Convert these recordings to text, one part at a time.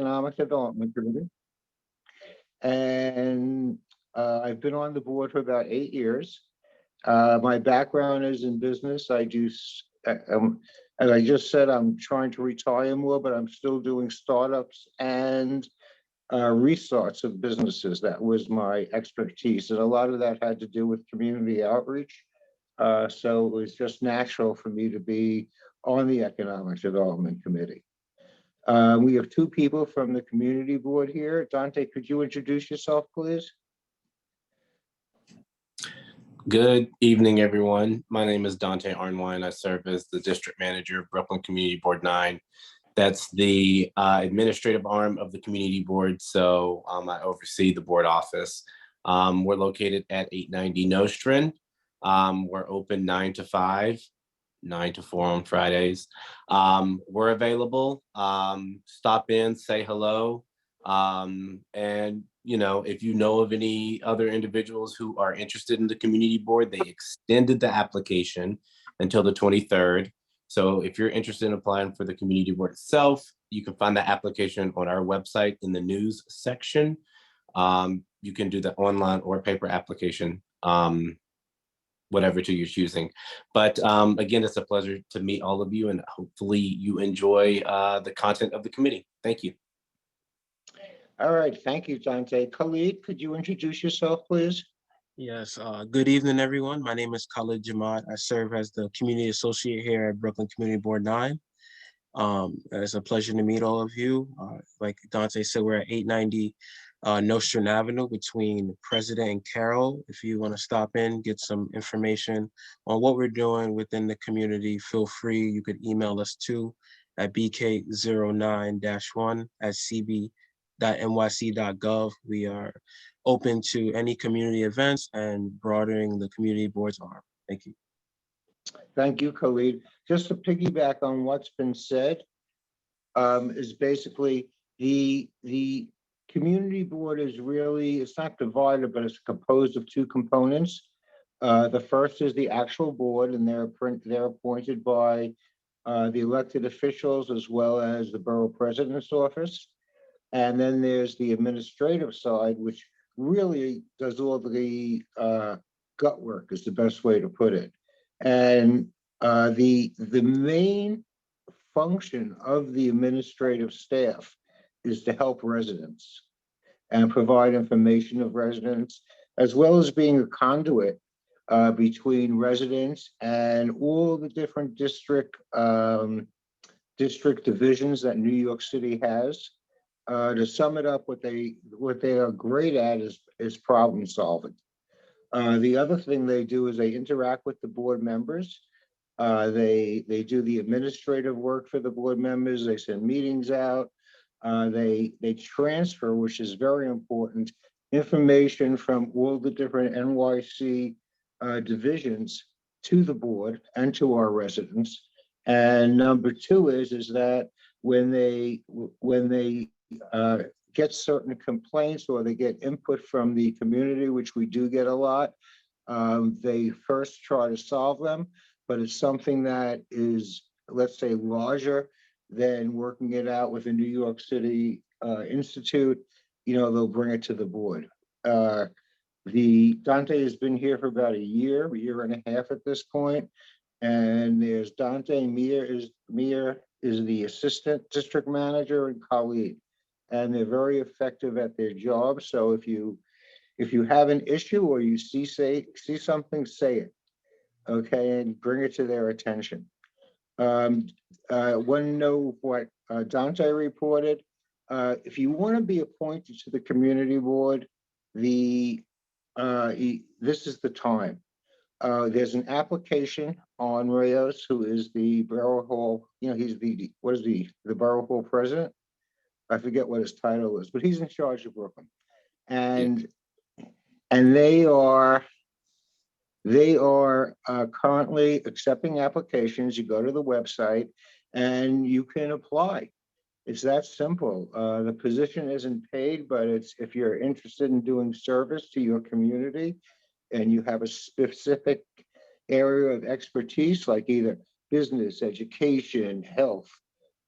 Economic Development Committee. And I've been on the board for about 8 years. My background is in business. As I just said, I'm trying to retire more, but I'm still doing startups and restarts of businesses. That was my expertise. And a lot of that had to do with community outreach. So it was just natural for me to be on the Economic Development Committee. We have two people from the community board here. Dante, could you introduce yourself, please? Good evening, everyone. My name is Dante Arnwine. I serve as the district manager of Brooklyn Community Board 9. That's the administrative arm of the community board. So I oversee the board office. We're located at 890 Nostrand. We're open 9 to 5, 9 to 4 on Fridays. We're available. Stop in, say hello. And if you know of any other individuals who are interested in the community board, they extended the application until the 23rd. So if you're interested in applying for the community board itself, you can find the application on our website in the news section. You can do the online or paper application, whatever to you're choosing. But again, it's a pleasure to meet all of you, and hopefully you enjoy the content of the committee. Thank you. All right, thank you, Dante. Khalid, could you introduce yourself, please? Yes, good evening, everyone. My name is Khalid Jamad. I serve as the community associate here at Brooklyn Community Board 9. It's a pleasure to meet all of you. Like Dante said, we're at 890 Nostrand Avenue between President and Carroll. If you want to stop in, get some information on what we're doing within the community, feel free. You could email us too at bk09-1@cb.nyc.gov. We are open to any community events and broadening the community board's arm. Thank you. Thank you, Khalid. Just to piggyback on what's been said, is basically the community board is really, it's not divided, but it's composed of two components. The first is the actual board, and they're appointed by the elected officials as well as the borough president's office. And then there's the administrative side, which really does all the gut work, is the best way to put it. And the main function of the administrative staff is to help residents and provide information of residents, as well as being a conduit between residents and all the different district divisions that New York City has. To sum it up, what they are great at is problem solving. The other thing they do is they interact with the board members. They do the administrative work for the board members. They send meetings out. They transfer, which is very important, information from all the different NYC divisions to the board and to our residents. And number two is that when they get certain complaints or they get input from the community, which we do get a lot, they first try to solve them, but it's something that is, let's say, larger than working it out with a New York City institute. They'll bring it to the board. Dante has been here for about a year and a half at this point, and there's Dante. Mia is the assistant district manager, and Khalid, and they're very effective at their job. So if you have an issue or you see something, say it, okay, and bring it to their attention. Want to know what Dante reported? If you want to be appointed to the community board, this is the time. There's an application on Reyes, who is the Borough Hall. He's the Borough Hall president. I forget what his title is, but he's in charge of Brooklyn, and they are currently accepting applications. You go to the website and you can apply. It's that simple. The position isn't paid, but it's if you're interested in doing service to your community and you have a specific area of expertise, like either business, education, health,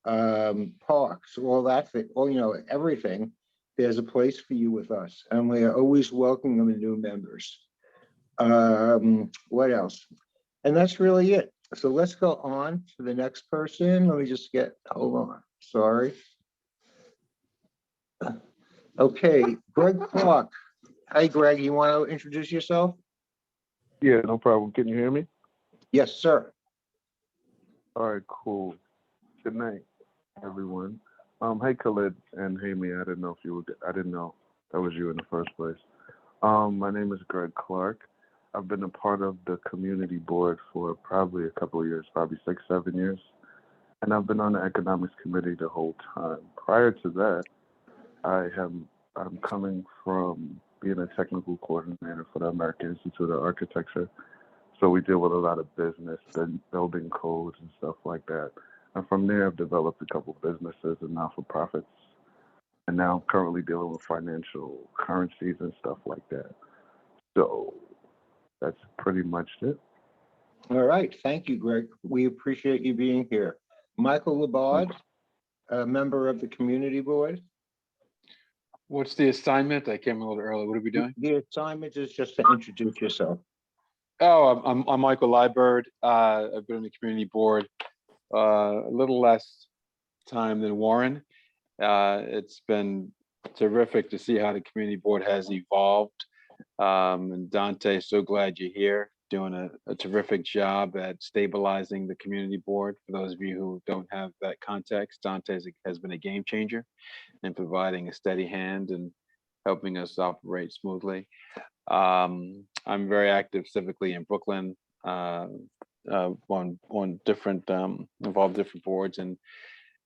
parks, all that, all, everything, there's a place for you with us, and we are always welcoming new members. What else? And that's really it. So let's go on to the next person. Let me just hold on, sorry. Okay, Greg Clark. Hi, Greg, you want to introduce yourself? Yeah, no problem. Can you hear me? Yes, sir. All right, cool. Good night, everyone. Hey, Khalid, and hey, me. I didn't know that was you in the first place. My name is Greg Clark. I've been a part of the community board for probably a couple of years, probably 6, 7 years. And I've been on the economics committee the whole time. Prior to that, I'm coming from being a technical coordinator for the American Institute of Architecture. So we deal with a lot of business and building codes and stuff like that. And from there, I've developed a couple of businesses and not-for-profits. And now I'm currently dealing with financial currencies and stuff like that. So that's pretty much it. All right, thank you, Greg. We appreciate you being here. Michael Labard, a member of the community board. What's the assignment? I came a little early. What are we doing? The assignment is just to introduce yourself. Oh, I'm Michael Liebert. I've been on the community board a little less time than Warren. It's been terrific to see how the community board has evolved. And Dante, so glad you're here, doing a terrific job at stabilizing the community board. For those of you who don't have that context, Dante has been a game changer in providing a steady hand and helping us operate smoothly. I'm very active civically in Brooklyn, on different involved different boards, and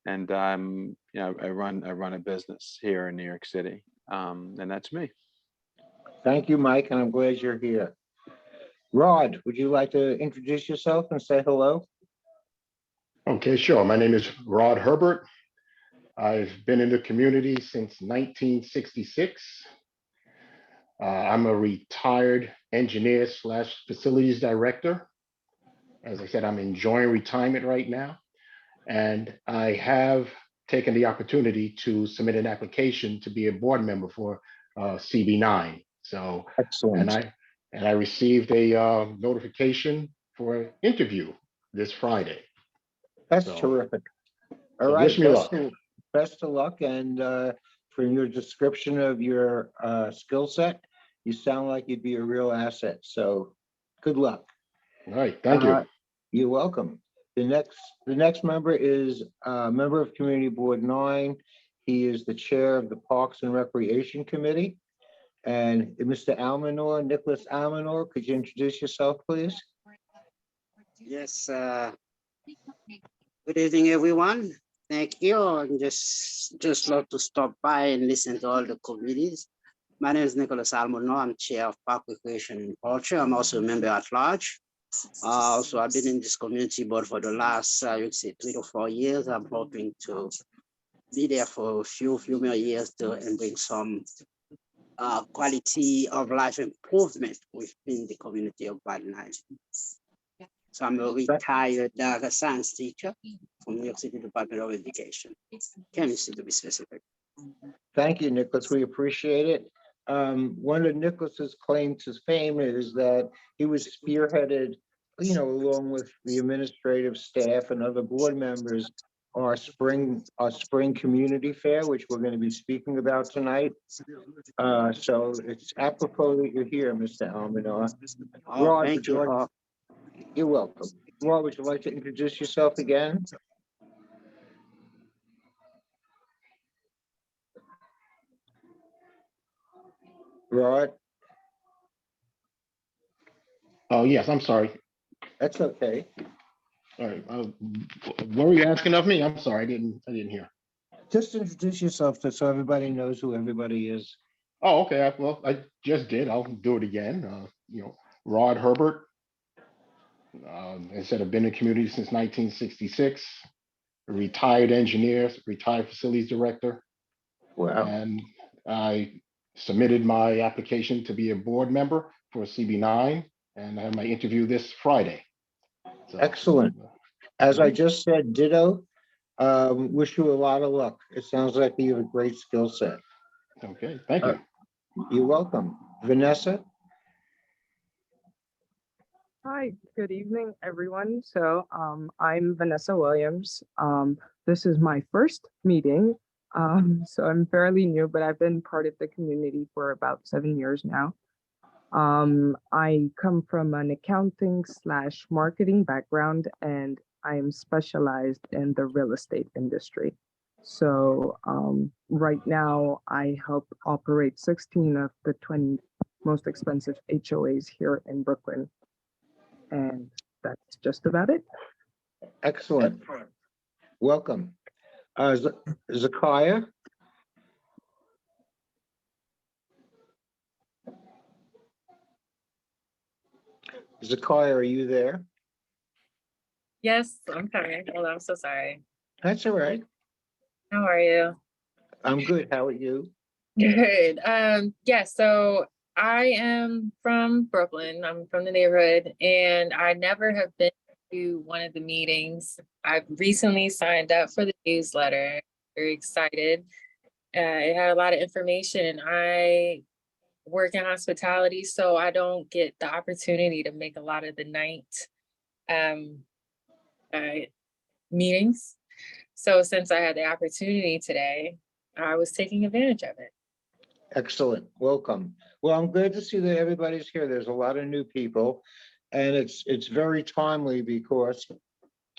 I'm I run a business here in New York City, and that's me. Thank you, Mike, and I'm glad you're here. Rod, would you like to introduce yourself and say hello? Okay, sure. My name is Rod Herbert. I've been in the community since 1966. I'm a retired engineer / facilities director. As I said, I'm enjoying retirement right now. And I have taken the opportunity to submit an application to be a board member for CB9. So, Excellent. and I received a notification for an interview this Friday. That's So, terrific. All so right, wish me luck. Best of luck, and from your description of your skill set, you sound like you'd be a real asset. So good luck. All right, thank you. You're welcome. The next member is a member of Community Board 9. He is the chair of the Parks and Recreation Committee. And Mr. Almanor, Nicholas Almanor, could you introduce yourself, please? Yes, good evening, everyone. Thank you. And just love to stop by and listen to all the committees. My name is Nicholas Almanor. I'm chair of Park Recreation and Culture. I'm also a member at large. So I've been in this community board for the last, I would say, 3 to 4 years. I'm hoping to be there for a few more years and bring some quality of life improvement within the community of Bad Nine. So I'm a retired science teacher from New York City Department of Education, chemistry to be specific. Thank you, Nicholas. We appreciate it. One of Nicholas's claims to fame is that he was spearheaded, along with the administrative staff and other board members, our spring community fair, which we're going to be speaking about tonight. So it's apropos that you're here, Mr. Almanor. Oh, thank you. You're welcome. Rod, would you like to introduce yourself again? Rod? Oh, yes, I'm sorry. That's okay. All right. What were you asking of me? I'm sorry, I didn't hear. Just introduce yourself so everybody knows who everybody is. Oh, okay. Well, I just did. I'll do it again. Rod Herbert. I said I've been in the community since 1966. A retired engineer, retired facilities director. Wow. And I submitted my application to be a board member for CB9, and I have my interview this Friday. So, Excellent. As I just said, ditto. Wish you a lot of luck. It sounds like you have a great skill set. Okay, thank you. You're welcome. Vanessa? Hi, good evening, everyone. So I'm Vanessa Williams. This is my first meeting. So I'm fairly new, but I've been part of the community for about 7 years now. I come from an accounting / marketing background, and I am specialized in the real estate industry. So right now I help operate 16 of the 20 most expensive HOAs here in Brooklyn. And that's just about it. Excellent. Welcome. Zakiah? Zakiah, are you there? Yes, I'm sorry. Hold on, I'm so sorry. That's all right. How are you? I'm good. How are you? Good. Yeah, so I am from Brooklyn. I'm from the neighborhood, and I never have been to one of the meetings. I've recently signed up for the newsletter. Very excited. It had a lot of information. I work in hospitality, so I don't get the opportunity to make a lot of the night meetings. So since I had the opportunity today, I was taking advantage of it. Excellent. Welcome. Well, I'm glad to see that everybody's here. There's a lot of new people, and it's very timely because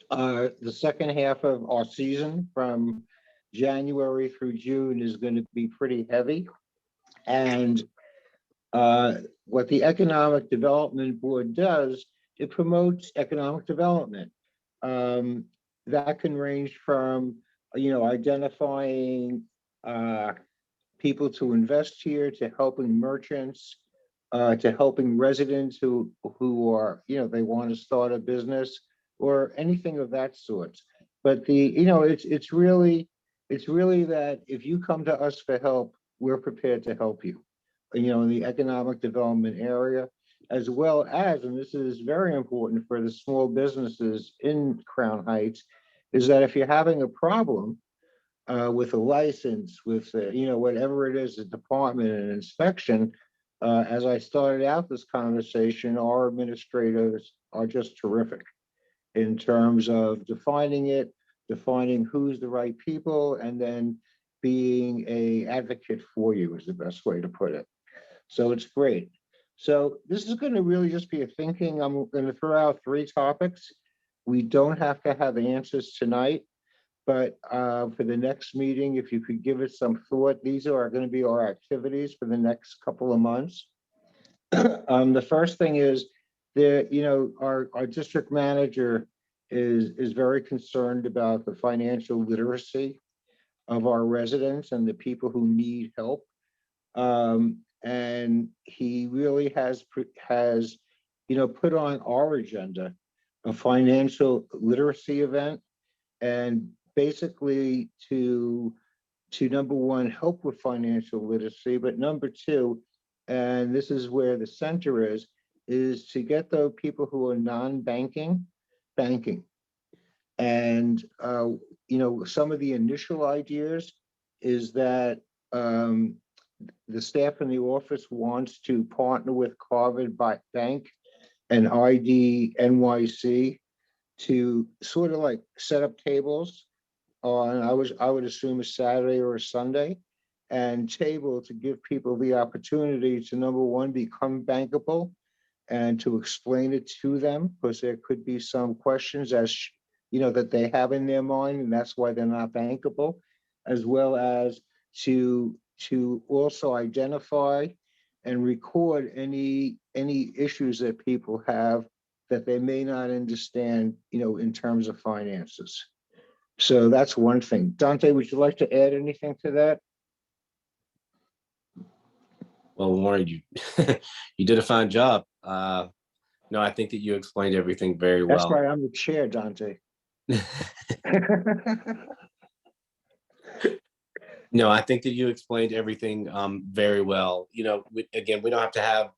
the second half of our season from January through June is going to be pretty heavy. And what the Economic Development Board does, it promotes economic development. That can range from, identifying people to invest here, to helping merchants, to helping residents who are, they want to start a business or anything of that sort. But it's really that if you come to us for help, we're prepared to help you, in the economic development area, as well as, and this is very important for the small businesses in Crown Heights, is that if you're having a problem with a license, with, whatever it is, a department, an inspection, as I started out this conversation, our administrators are just terrific in terms of defining it, defining who's the right people, and then being an advocate for you is the best way to put it. So it's great. So this is going to really just be a thinking. I'm going to throw out 3 topics. We don't have to have answers tonight, but for the next meeting, if you could give it some thought, these are going to be our activities for the next couple of months. The first thing is that, our district manager is very concerned about the financial literacy of our residents and the people who need help. And he really has put on our agenda a financial literacy event, and basically to number one, help with financial literacy, but number 2, and this is where the center is to get the people who are non-banking, banking. And, some of the initial ideas is that the staff in the office wants to partner with Harvard Bank and ID NYC to sort of like set up tables on, I would assume, a Saturday or a Sunday, and table to give people the opportunity to, number one, become bankable, and to explain it to them, because there could be some questions that they have in their mind, and that's why they're not bankable, as well as to also identify and record any issues that people have that they may not understand, in terms of finances. So that's one thing. Dante, would you like to add anything to that? Well, Warren, you you did a fine job. No, I think that you explained everything very well. That's right, I'm the chair, Dante. No, I think that you explained everything very well. Again, we don't have to have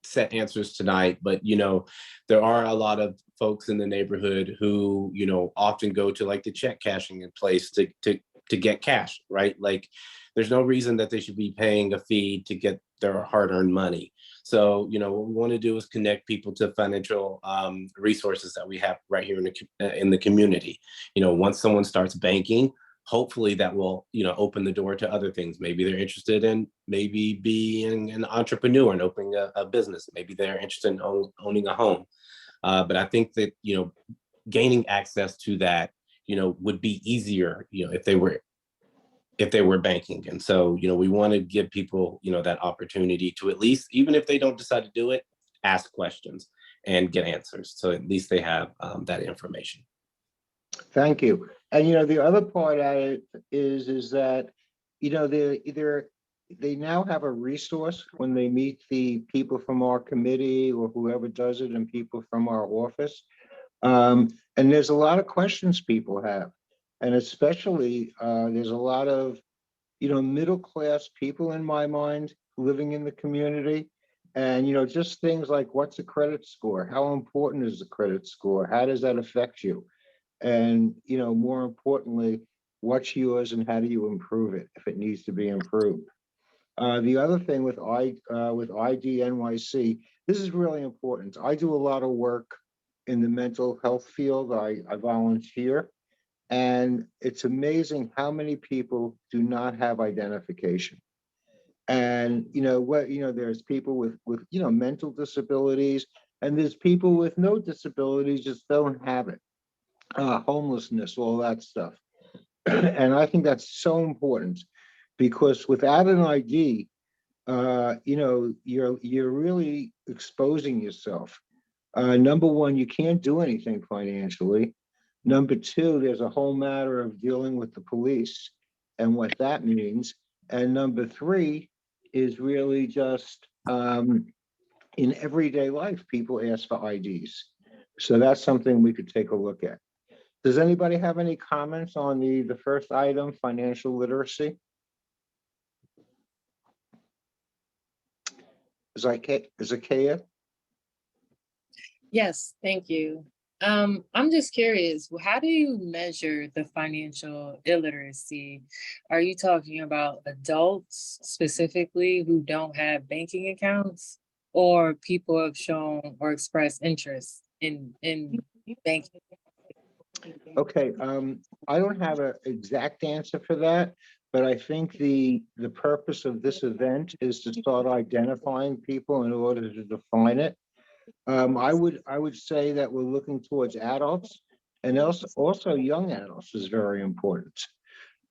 set answers tonight, but there are a lot of folks in the neighborhood who, you know, often go to like the check cashing in place to get cash, right? Like, there's no reason that they should be paying a fee to get their hard-earned money. So, you know, what we want to do is connect people to financial resources that we have right here in the community. You know, once someone starts banking, hopefully that will, you know, open the door to other things. Maybe they're interested in maybe being an entrepreneur and opening a business. Maybe they're interested in owning a home. But I think that, you know, gaining access to that, you know, would be easier, you know, if they were banking. And so, you know, we want to give people, you know, that opportunity to at least, even if they don't decide to do it, ask questions and get answers. So at least they have that information. Thank you. And, you know, the other part of it is that, you know, they now have a resource when they meet the people from our committee or whoever does it and people from our office. And there's a lot of questions people have. And especially, there's a lot of, you know, middle-class people in my mind living in the community. And, you know, just things like, what's a credit score? How important is the credit score? How does that affect you? And, you know, more importantly, what's yours and how do you improve it if it needs to be improved? The other thing with ID NYC, this is really important. I do a lot of work in the mental health field. I volunteer, and it's amazing how many people do not have identification. And, you know, there's people with, you know, mental disabilities, and there's people with no disabilities, just don't have it. Homelessness, all that stuff. And I think that's so important because without an ID, you know, you're really exposing yourself. Number one, you can't do anything financially. Number two, there's a whole matter of dealing with the police and what that means. And number three is really just in everyday life, people ask for IDs. So that's something we could take a look at. Does anybody have any comments on the first item, financial literacy? Zakaya? Yes, thank you. I'm just curious, how do you measure the financial illiteracy? Are you talking about adults specifically who don't have banking accounts, or people have shown or expressed interest in banking? Okay, I don't have an exact answer for that, but I think the purpose of this event is to start identifying people in order to define it. I would say that we're looking towards adults, and also young adults is very important.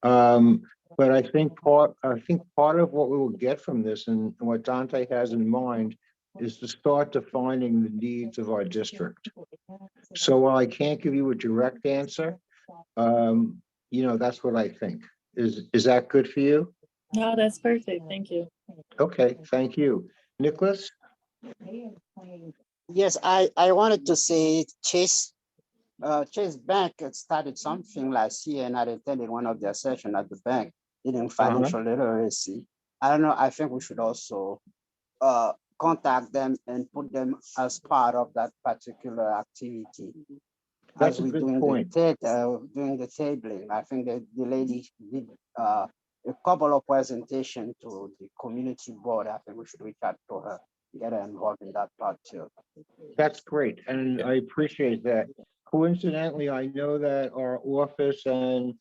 But I think part of what we will get from this and what Dante has in mind is to start defining the needs of our district. So while I can't give you a direct answer, you know, that's what I think. Is that good for you? No, that's perfect. Thank you. Okay, thank you. Nicholas? Yes, I wanted to say Chase Bank had started something last year, and I attended one of their sessions at the bank in financial literacy. I don't know, I think we should also contact them and put them as part of that particular activity. That's As a we good doing point. doing the tabling. I think that the lady did a couple of presentations to the community board. I think we should reach out to her, get her involved in that part too. That's great, and I appreciate that. Coincidentally, I know that our office and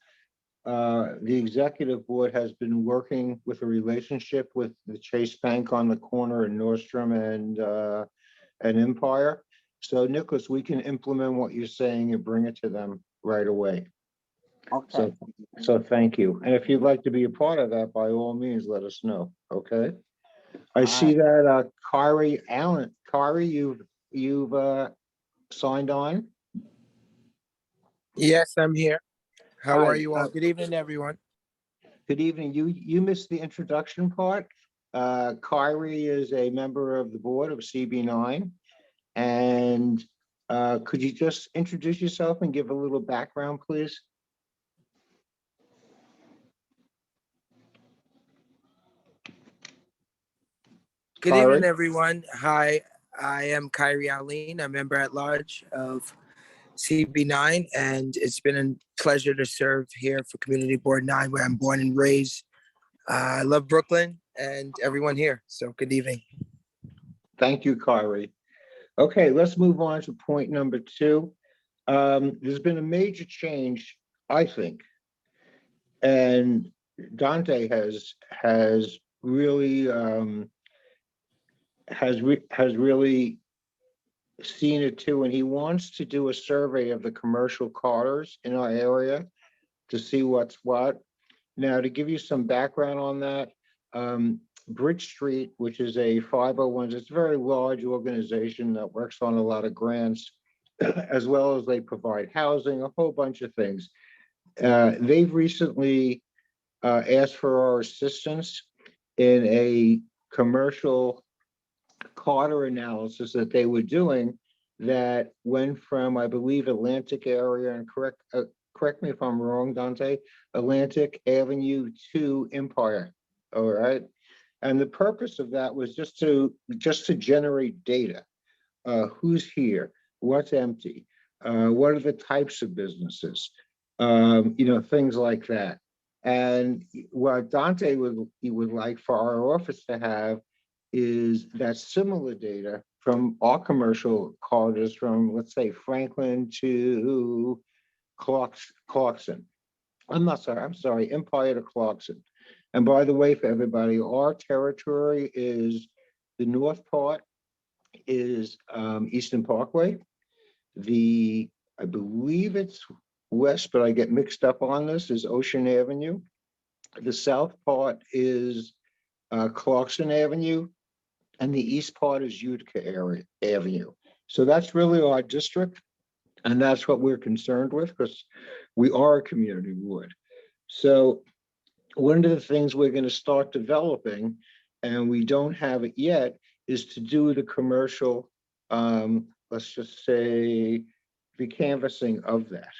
the executive board has been working with a relationship with the Chase Bank on the corner in Nordstrom and Empire. So Nicholas, we can implement what you're saying and bring it to them right away. Okay. So thank you. And if you'd like to be a part of that, by all means, let us know, okay? I see that Kari Allen, Kari, you've signed on? Yes, I'm here. How Hi, are you all? Good evening, everyone. Good evening. You missed the introduction part. Kyrie is a member of the board of CB9. And could you just introduce yourself and give a little background, please? Good evening, everyone. Hi, I am Kyrie Aline, a member at large of CB9, and it's been a pleasure to serve here for Community Board 9, where I'm born and raised. I love Brooklyn and everyone here. So good evening. Thank you, Kyrie. Okay, let's move on to point number 2. There's been a major change, I think, and Dante has really has really seen it too, and he wants to do a survey of the commercial corridors in our area to see what's what. Now, to give you some background on that, Bridge Street, which is a 501, it's a very large organization that works on a lot of grants, as well as they provide housing, a whole bunch of things. They've recently asked for our assistance in a commercial corridor analysis that they were doing that went from, I believe, Atlantic area, and correct me if I'm wrong, Dante, Atlantic Avenue to Empire. All right. And the purpose of that was just to generate data. Who's here? What's empty? What are the types of businesses? Things like that. And what Dante would like for our office to have is that similar data from our commercial corridors from, let's say, Franklin to Clarkson. I'm sorry, Empire to Clarkson. And by the way, for everybody, our territory is the north part is Eastern Parkway. I believe it's west, but I get mixed up on this, is Ocean Avenue. The south part is Clarkson Avenue, and the east part is Utica Avenue. So that's really our district, and that's what we're concerned with because we are a community board. So one of the things we're going to start developing, and we don't have it yet, is to do the commercial, let's just say, the canvassing of that.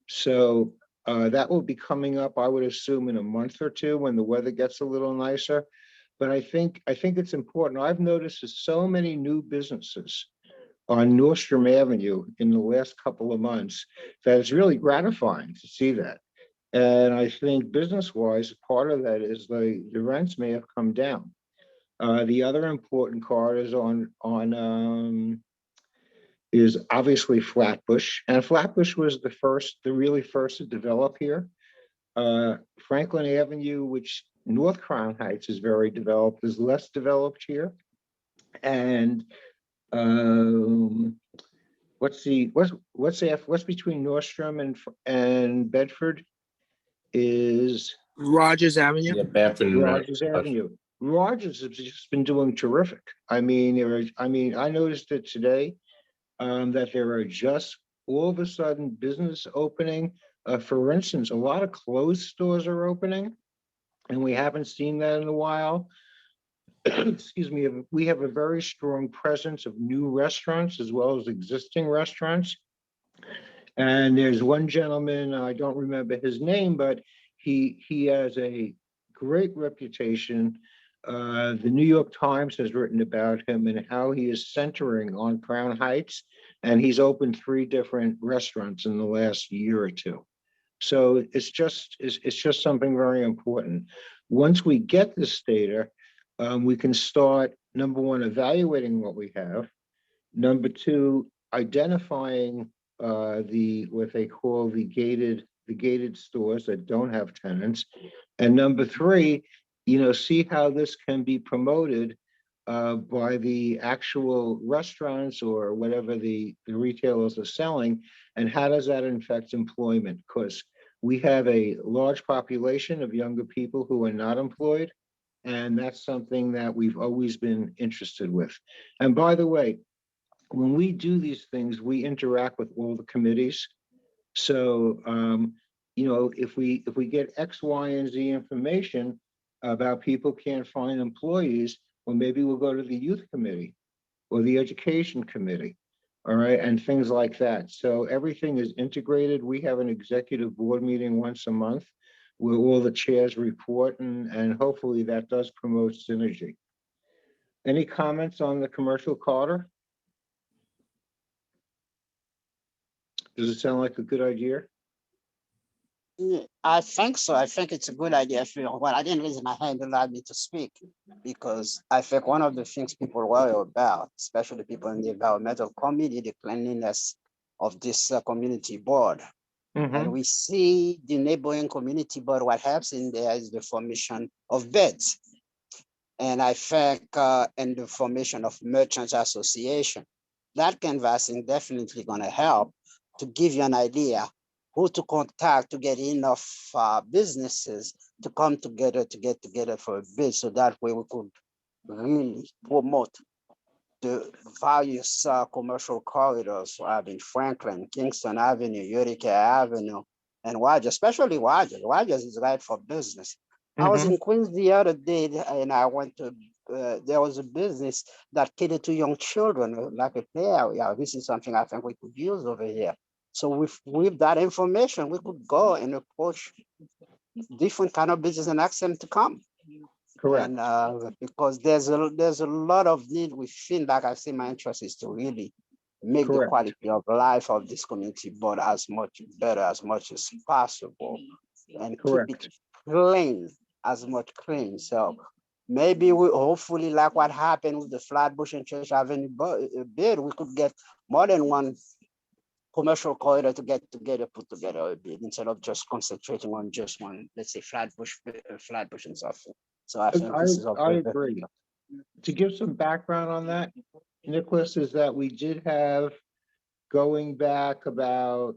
So that will be coming up, I would assume, in a month or two when the weather gets a little nicer. But I think it's important. I've noticed there's so many new businesses on Nordstrom Avenue in the last couple of months that it's really gratifying to see that. And I think business-wise, part of that is the rents may have come down. The other important card is is obviously Flatbush, and Flatbush was the really first to develop here. Franklin Avenue, which North Crown Heights is very developed, is less developed here. And what's between Nordstrom and Bedford is Rogers Avenue. Yeah, Bedford and Rogers Avenue. Rogers has just been doing terrific. I noticed it today that there are just all of a sudden business opening. For instance, a lot of clothes stores are opening, and we haven't seen that in a while. Excuse me. We have a very strong presence of new restaurants as well as existing restaurants. And there's one gentleman, I don't remember his name, but he has a great reputation. The New York Times has written about him and how he is centering on Crown Heights, and he's opened 3 different restaurants in the last year or 2. So it's just something very important. Once we get this data, we can start, number 1, evaluating what we have. Number 2, identifying what they call the gated stores that don't have tenants. And number 3, see how this can be promoted by the actual restaurants or whatever the retailers are selling, and how does that affect employment? Because we have a large population of younger people who are not employed, and that's something that we've always been interested with. And by the way, when we do these things, we interact with all the committees. So, if we get X, Y, and Z information about people can't find employees, well, maybe we'll go to the youth committee or the education committee, all right, and things like that. So everything is integrated. We have an executive board meeting once a month where all the chairs report, and hopefully that does promote synergy. Any comments on the commercial corridor? Does it sound like a good idea? Yeah, I think so. I think it's a good idea. Well, I didn't raise my hand to allow me to speak because I think one of the things people worry about, especially people in the environmental committee, the cleanliness of this community board. And we see the neighboring community board, what helps in there is the formation of beds. And I think in the formation of merchants association, that canvassing definitely gonna help to give you an idea who to contact to get enough businesses to come together to get together for a bid. So that way we could really promote the various commercial corridors we have in Franklin, Kingston Avenue, Utica Avenue, and Rogers, especially Rogers. Rogers is right for business. I was in Queens the other day and I went to, there was a business that catered to young children, like a play area. This is something I think we could use over here. So with that information, we could go and approach different kind of business and ask them to come. Correct. And because there's a lot of need within, like I say, my interest is to really make the Correct. quality of life of this community board as much better as much as possible and Correct. keep it clean, as much clean. So maybe we hopefully like what happened with the Flatbush and Church Avenue bid, we could get more than one commercial corridor to get together, put together a bid instead of just concentrating on just one, let's say Flatbush and something. So I think this is I agree. To give some background on that, Nicholas, is that we did have, going back about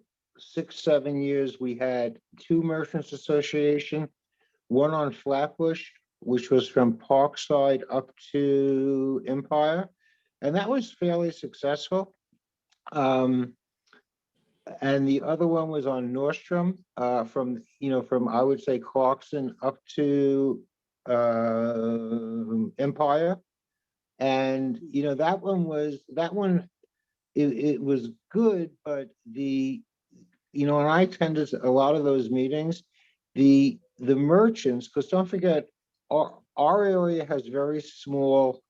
6-7 years, we had 2 merchants association, one on Flatbush, which was from Parkside up to Empire, and that was fairly successful. And the other one was on Nordstrom, from I would say Clarkson up to Empire. And that one it was good, but and I attended a lot of those meetings, the merchants, because don't forget, our area has very small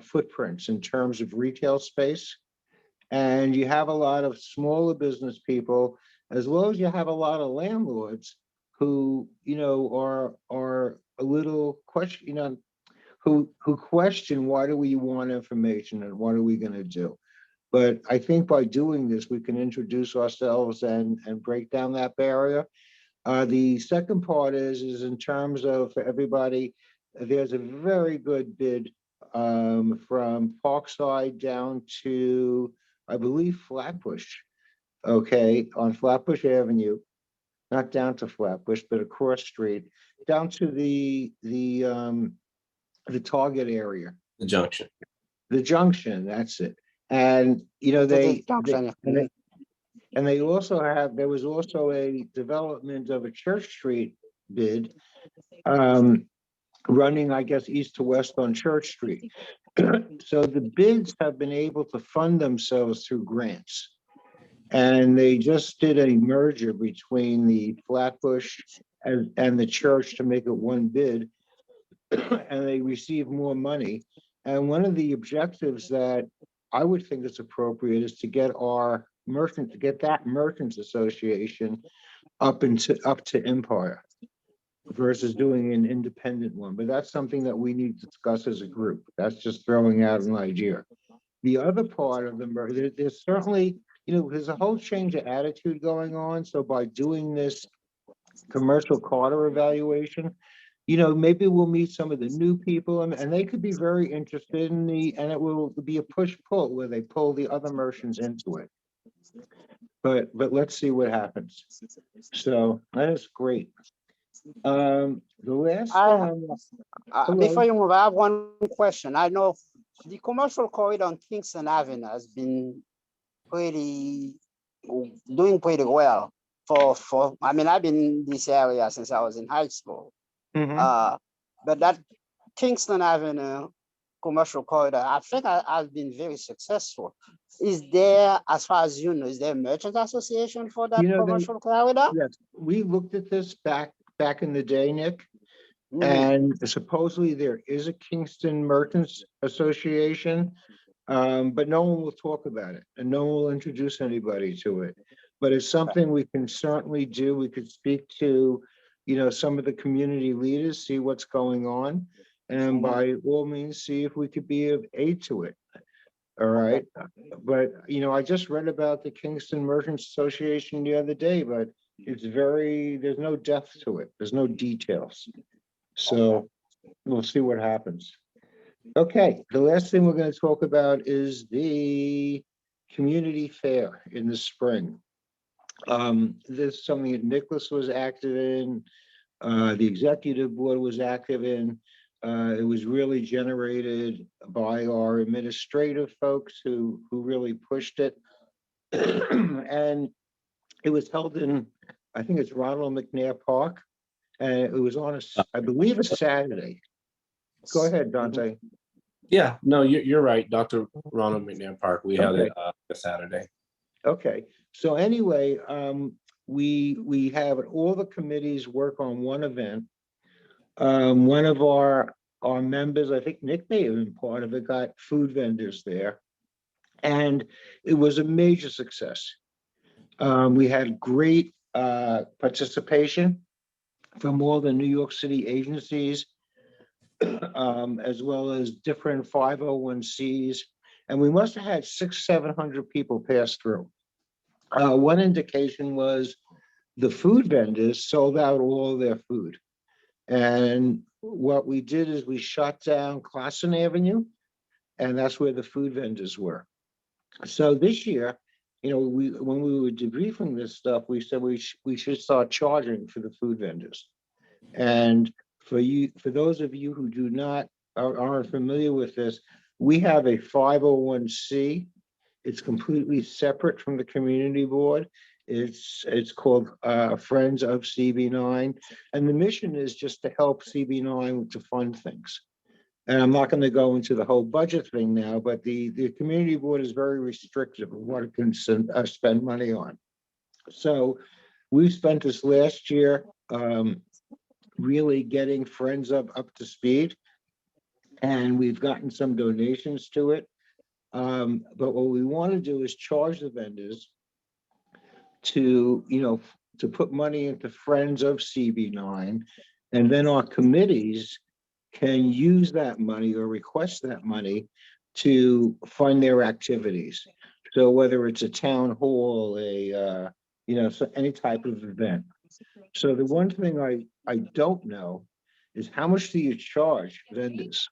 footprints in terms of retail space. And you have a lot of smaller business people, as well as you have a lot of landlords who, are a little question, who question, why do we want information and what are we going to do? But I think by doing this, we can introduce ourselves and break down that barrier. The second part is in terms of, for everybody, there's a very good bid from Parkside down to, I believe, Flatbush, okay, on Flatbush Avenue, not down to Flatbush, but across street, down to the Target area, The junction. the junction, that's it. And, they also have, there was also a development of a Church Street bid, running, I guess, east to west on Church Street. So the bids have been able to fund themselves through grants. And they just did a merger between the Flatbush and the church to make it one bid. And they received more money. And one of the objectives that I would think is appropriate is to get that merchants association up to Empire versus doing an independent one. But that's something that we need to discuss as a group. That's just throwing out an idea. The other part of the merger, there's certainly, there's a whole change of attitude going on. So by doing this commercial corridor evaluation, maybe we'll meet some of the new people and they could be very interested in and it will be a push-pull where they pull the other merchants into it. But let's see what happens. So that is great. The last before you move, I have one question. I know the commercial corridor on Kingston Avenue has been doing pretty well I mean, I've been in this area since I was in high school. But that Kingston Avenue commercial corridor, I think has been very successful. Is there, as far as you know, is there a merchant association for that commercial corridor? Yes, we looked at this back in the day, Nick. And supposedly there is a Kingston Merchants Association, but no one will talk about it and no one will introduce anybody to it. but it's something we can certainly do. We could speak to, some of the community leaders, see what's going on. And by all means, see if we could be of aid to it. All right. But, I just read about the Kingston Merchants Association the other day, but there's no depth to it. There's no details. So we'll see what happens. Okay, the last thing we're going to talk about is the community fair in the spring. This is something that Nicholas was active in, the executive board was active in. It was really generated by our administrative folks who really pushed it. And it was held in, I think it's Ronald McNair Park. And it was on I believe a Saturday. Go ahead, Dante. Yeah, no, you're right, Dr. Ronald McNair Park. We held it a Saturday. Okay, so anyway, we have all the committees work on one event. One of our members, I think Nick may have been part of it, got food vendors there. And it was a major success. We had great participation from all the New York City agencies, as well as different 501Cs. And we must have had 600-700 people pass through. One indication was the food vendors sold out all their food. And what we did is we shut down Classen Avenue, and that's where the food vendors were. So this year, when we were debriefing this stuff, we said we should start charging for the food vendors. And for those of you who aren't familiar with this, we have a 501C. It's completely separate from the community board. It's called Friends of CB9, and the mission is just to help CB9 to fund things. And I'm not going to go into the whole budget thing now, but the community board is very restrictive of what it can spend money on. So we spent this last year really getting Friends up to speed, and we've gotten some donations to it. But what we want to do is charge the vendors to put money into Friends of CB9, and then our committees can use that money or request that money to fund their activities. So whether it's a town hall, so any type of event. So the one thing I don't know is how much do you charge vendors?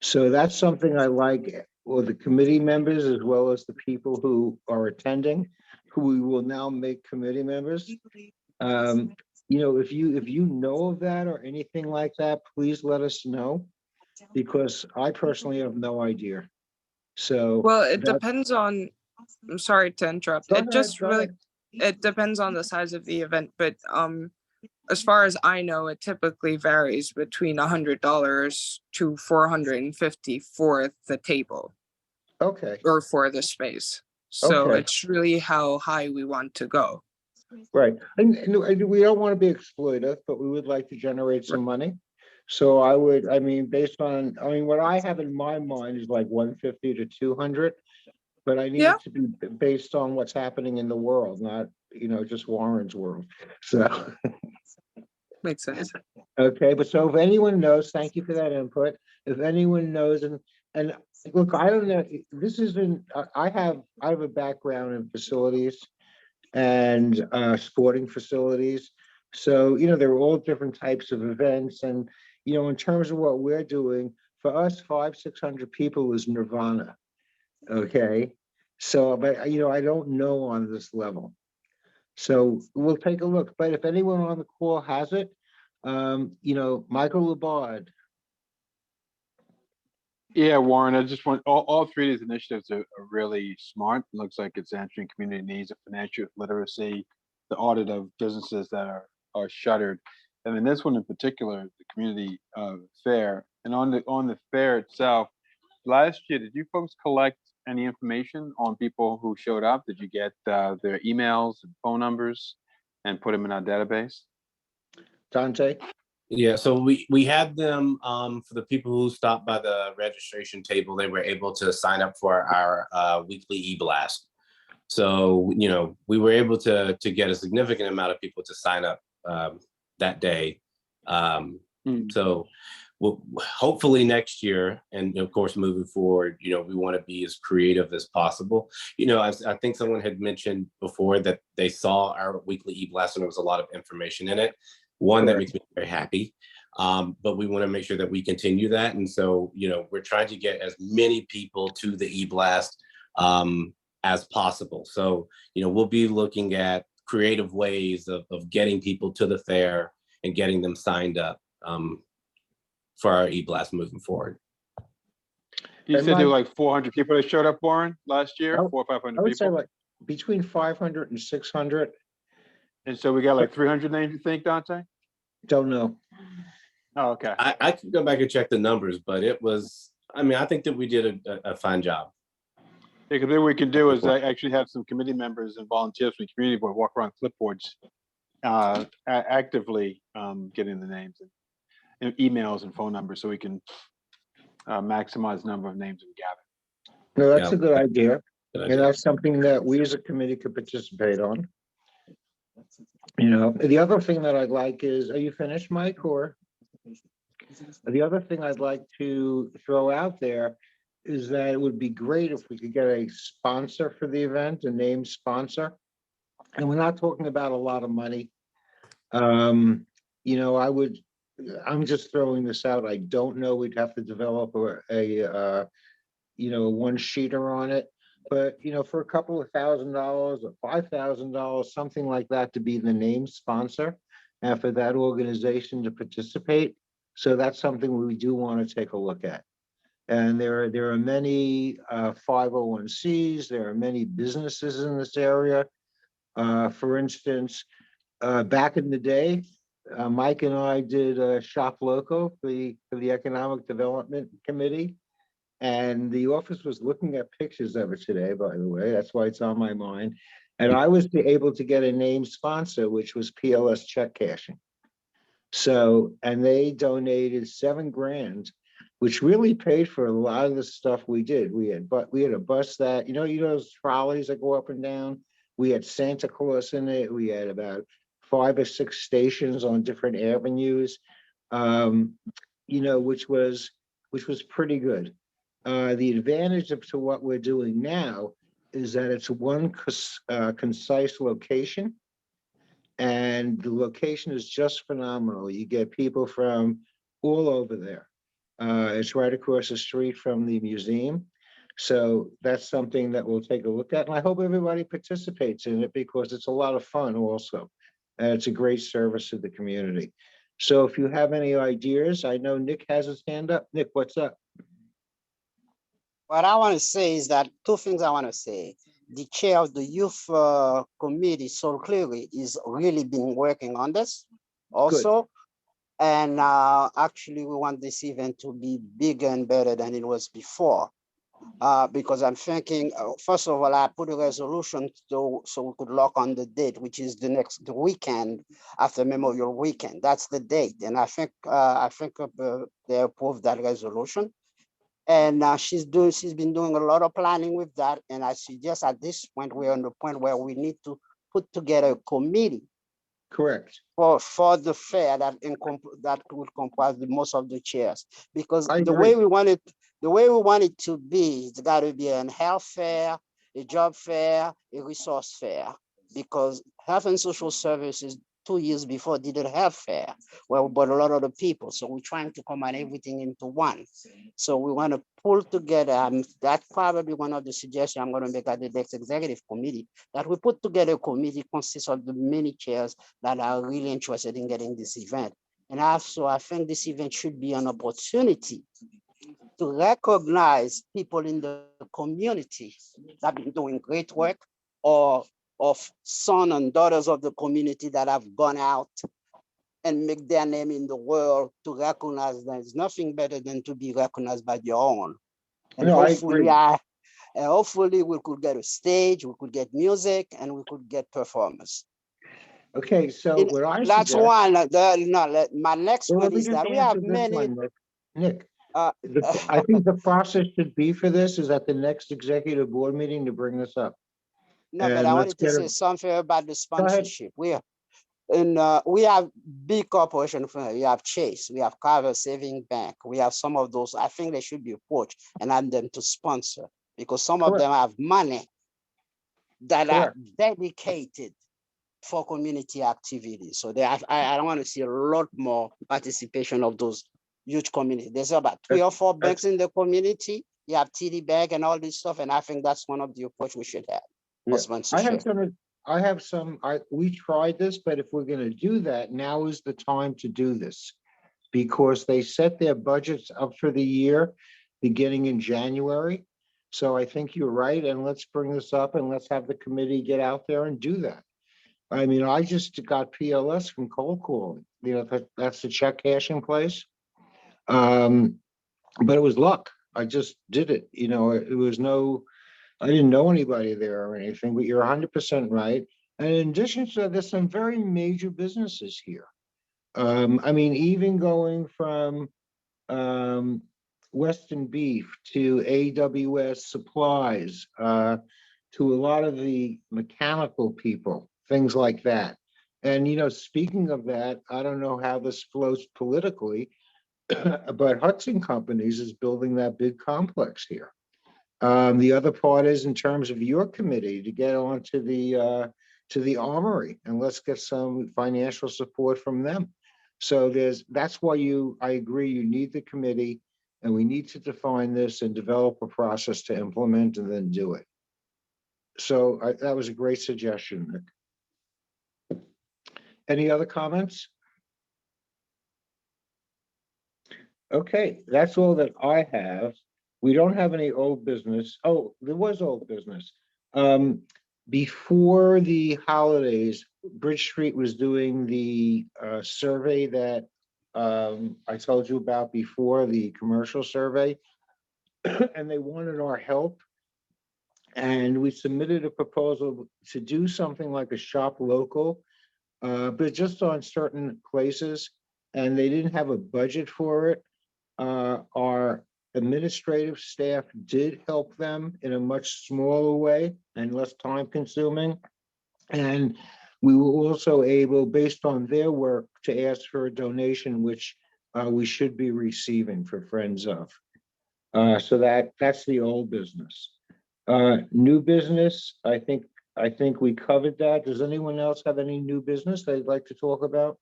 So that's something I like, or the committee members, as well as the people who are attending, who we will now make committee members. If you know of that or anything like that, please let us know, because I personally have no idea. So Well, it depends on, I'm sorry to interrupt. Go It ahead, just go really, ahead. it depends on the size of the event, but as far as I know, it typically varies between $100 to $450 for the table Okay, or for the space. So Okay. it's really how high we want to go. right. And we don't want to be exploitive, but we would like to generate some money. So based on, what I have in my mind is like 150 to 200, but I need Yeah. it to be based on what's happening in the world, not, just Warren's world. So, Makes sense. okay, but so if anyone knows, thank you for that input. If anyone knows, and look, I don't know, this isn't, I have a background in facilities and sporting facilities. So, there are all different types of events. And, in terms of what we're doing, for us, 500-600 people is nirvana. Okay. So, but, I don't know on this level. So we'll take a look. But if anyone on the call has it, Michael Labard. Yeah, Warren, I just want, all three of these initiatives are really smart. Looks like it's answering community needs of financial literacy, the audit of businesses that are shuttered. And then this one in particular, the community fair. And on the fair itself, last year, did you folks collect any information on people who showed up? Did you get their emails and phone numbers and put them in our database? Dante? Yeah, so we had them for the people who stopped by the registration table. They were able to sign up for our weekly e-blast. So, we were able to get a significant amount of people to sign up that day. So hopefully next year, and of course, moving forward, we want to be as creative as possible. I think someone had mentioned before that they saw our weekly e-blast and there was a lot of information in it. One, that makes me very happy. But we want to make sure that we continue that. And so, we're trying to get as many people to the e-blast as possible. So, we'll be looking at creative ways of getting people to the fair and getting them signed up for our e-blast moving forward. You And said there were Mike- like 400 people that showed up, Warren, last year, Oh, 400 or 500 I would say people. like between 500 and 600. And so we got like 300 names, you think, Dante? Don't know. Oh, okay. I could go back and check the numbers, but it was, I think that we did a fine job. Because what we can do is actually have some committee members and volunteers from the community board walk around clipboards, actively getting the names and emails and phone numbers, so we can maximize the number of names we gather. No, that's Yeah. a good idea. Good And idea. that's something that we as a committee could participate on. The other thing that I'd like is, are you finished, Mike, or? The other thing I'd like to throw out there is that it would be great if we could get a sponsor for the event, a named sponsor. And we're not talking about a lot of money. I'm just throwing this out. I don't know, we'd have to develop a one-sheeter on it. But, for a couple of $1,000 or $5,000, something like that, to be the named sponsor and for that organization to participate. So that's something we do want to take a look at. And there are many 501Cs, there are many businesses in this area. For instance, back in the day, Mike and I did a Shop Local for the Economic Development Committee. And the office was looking at pictures of it today, by the way. That's why it's on my mind. And I was able to get a named sponsor, which was PLS Check Cashing. So, and they donated $7,000, which really paid for a lot of the stuff we did. We had a bus that, those trolleys that go up and down. We had Santa Claus in it. We had about 5 or 6 stations on different avenues, which was pretty good. The advantage to what we're doing now is that it's one concise location, and the location is just phenomenal. You get people from all over there. It's right across the street from the museum. So that's something that we'll take a look at. And I hope everybody participates in it because it's a lot of fun also. And it's a great service to the community. So if you have any ideas, I know Nick has his hand up. Nick, what's up? What I want to say is that 2 things I want to say. The chair of the youth committee, Sol Cleary, is really been working on this also. And actually, we want this event to be bigger and better than it was before. Because I'm thinking, first of all, I put a resolution so we could lock on the date, which is the weekend after Memorial Weekend. That's the date. And I think they approved that resolution. And she's been doing a lot of planning with that. And I suggest at this point, we're on the point where we need to put together a committee. Correct. For the fair that would comprise the most of the chairs. Because I the agree. way we want it to be, it's got to be an health fair, a job fair, a resource fair. Because health and social services 2 years before did a health fair, where we brought a lot of the people. So we're trying to combine everything into one. So we want to pull together, and that's probably one of the suggestions I'm going to make at the next executive committee, that we put together a committee consists of the many chairs that are really interested in getting this event. And also, I think this event should be an opportunity to recognize people in the community that have been doing great work, or of sons and daughters of the community that have gone out and make their name in the world, to recognize that there's nothing better than to be recognized by your own. And No, I hopefully, agree. hopefully we could get a stage, we could get music, and we could get performers. Okay, so what I That's suggest. one. My next Well, one let me is just that we answer have this many. one, Nick. I think the process should be for this is at the next executive board meeting to bring this up. No, but And I let's wanted to get say it. something about the ahead. sponsorship. We have big corporation. We have Chase, we have Carver Saving Bank, we have some of those. I think they should be approached and ask them to sponsor because some of Correct. them have money that are Correct. dedicated for community activities. So I want to see a lot more participation of those huge communities. There's about 3 or 4 banks in the community. You have TD Bank and all this stuff, and I think that's one of the approach we should have Yeah. for sponsorship. We tried this, but if we're gonna do that, now is the time to do this. Because they set their budgets up for the year, beginning in January. So I think you're right, and let's bring this up and let's have the committee get out there and do that. I mean, I just got PLS from cold calling, that's the check cashing place. But it was luck. I just did it, it was I didn't know anybody there or anything, but you're 100% right. And in addition to that, there's some very major businesses here. I mean, even going from Western Beef to AWS Supplies, to a lot of the mechanical people, things like that. And, speaking of that, I don't know how this flows politically, but Hudson Companies is building that big complex here. The other part is in terms of your committee to get on to the Armory, and let's get some financial support from them. So that's why I agree, you need the committee, and we need to define this and develop a process to implement and then do it. So that was a great suggestion, Nick. Any other comments? Okay, that's all that I have. We don't have any old business. Oh, there was old business. Before the holidays, Bridge Street was doing the survey that I told you about before, the commercial survey, and they wanted our help. And we submitted a proposal to do something like a shop local, but just on certain places, and they didn't have a budget for it. Our administrative staff did help them in a much smaller way and less time consuming. And we were also able, based on their work, to ask for a donation, which we should be receiving for Friends of. So that's the old business. New business, I think we covered that. Does anyone else have any new business they'd like to talk about?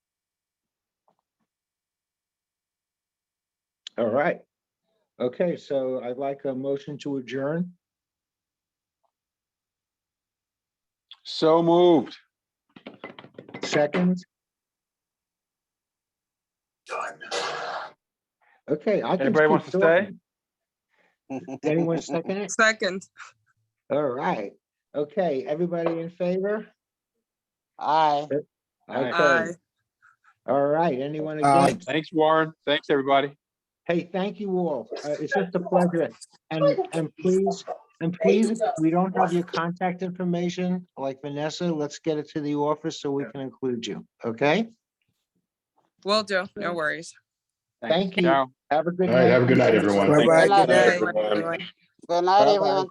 All right. Okay, so I'd like a motion to adjourn. So moved. Second. Okay, I can. Anybody wants to stay? Anyone second it? Second. All right. Okay, everybody in favor? Aye. Okay. Aye. All right, anyone Aye. against? Thanks, Warren. Thanks, everybody. Hey, thank you all. It's just a pleasure. And please, if we don't have your contact information, like Vanessa, let's get it to the office so we can include you, okay? Will do. No worries. Thank you. Ciao. Have a good All right, night. have a good night, everyone. Bye-bye. Good Good night, night. Good night, Bye-bye. everyone.